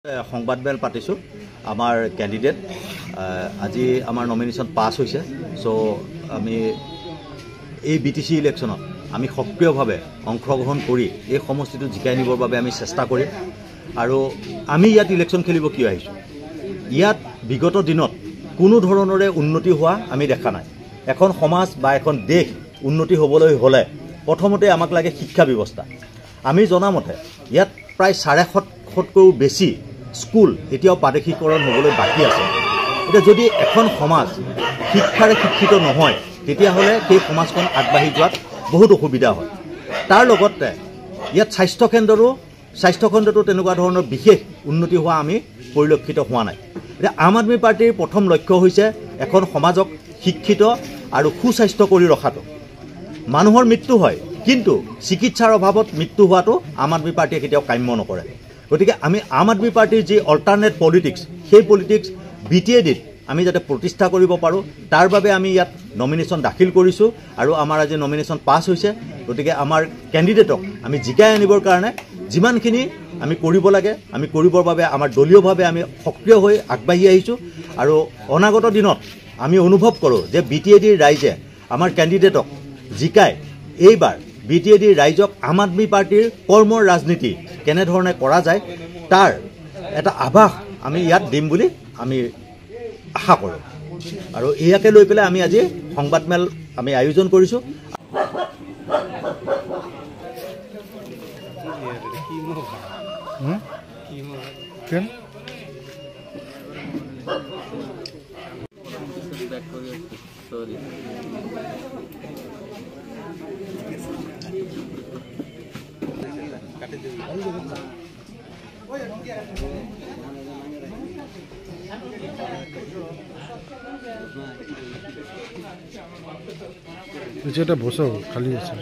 সংবাদমেল পাতিছোঁ আমাৰ ক্যান্ডিডেট আজি আমাৰ নমিনেশন পাস হৈছে সো আমি এই বিটিসি ইলেকশনত আমি সক্ৰিয়ভাৱে অংশগ্ৰহণ কৰি এই সমষ্টিটো জিকাই নিবৰ বাবে আমি চেষ্টা কৰিম আৰু আমি ইয়াত ইলেকশন খেলিব কিয় আহিছোঁ ইয়াত বিগত দিনত কোনো ধৰণৰে উন্নতি হোৱা আমি দেখা নাই এখন সমাজ বা এখন দেশ উন্নতি হ'বলৈ হলে প্ৰথমতে আমাক লাগে শিক্ষা ব্যৱস্থা আমি জনামতে ইয়াত প্ৰায় 750তকৈও বেছি স্কুল এতিয়াও প্ৰাদেশিকৰণ হ'বলৈ বাকি আছে এটা যদি এখন সমাজ শিক্ষাৰে শিক্ষিত নহয় তেতিয়াহলে সেই সমাজখন আগবাঢ়ি যোৱাত বহুত অসুবিধা হয় তাৰ লগতে ইয়াত স্বাস্থ্য খণ্ডটো তেনেকুৱা ধৰণৰ বিশেষ উন্নতি হোৱা আমি পৰিলক্ষিত হোৱা নাই এটা আম আদমি পাৰ্টিৰ প্ৰথম লক্ষ্য হৈছে এখন সমাজক শিক্ষিত আৰু সুস্বাস্থ্য কৰি ৰখাটো মানুহৰ মৃত্যু হয় কিন্তু চিকিৎসাৰ অভাৱত মৃত্যু হোৱাটো আম আদমি পাৰ্টিয়ে কেতিয়াও কাম্য নকৰে গতিকে আমি আম আদমি পাৰ্টিৰ যি অল্টাৰনেট পলিটিক্স সেই পলিটিক্স বিটিএডিত আমি যাতে প্ৰতিষ্ঠা কৰিব পাৰো তাৰ বাবে আমি ইয়াত নমিনেশন দাখিল কৰিছো আৰু আমাৰ আজি নমিনেশন পাস হৈছে গতিকে আমাৰ ক্যান্ডিডেটক আমি জিকাই আনিবৰ কাৰণে যিমানখিনি আমি কৰিব লাগে আমি কৰিবৰ বাবে আমাৰ দলীয়ভাৱে আমি সক্ৰিয় হৈ আগবাঢ়ি আহিছো আৰু অনাগত দিনত আমি অনুভৱ কৰো যে বিটিএডিৰ ৰাইজে আমাৰ ক্যান্ডিডেটক জিকাই এইবাৰ বিটিএডিৰ ৰাইজক আম আদমি পাৰ্টিৰ কৰ্মৰ ৰাজনীতি কেনে ধৰণে কৰা যায় তাৰ এটা আভাস আমি ইয়াত দিম বুলি আমি আশা কৰো আৰু ইয়াকে লৈ পেলাই আমি আজি সংবাদমেল আমি আয়োজন কৰিছো এটা বসো খালি আছে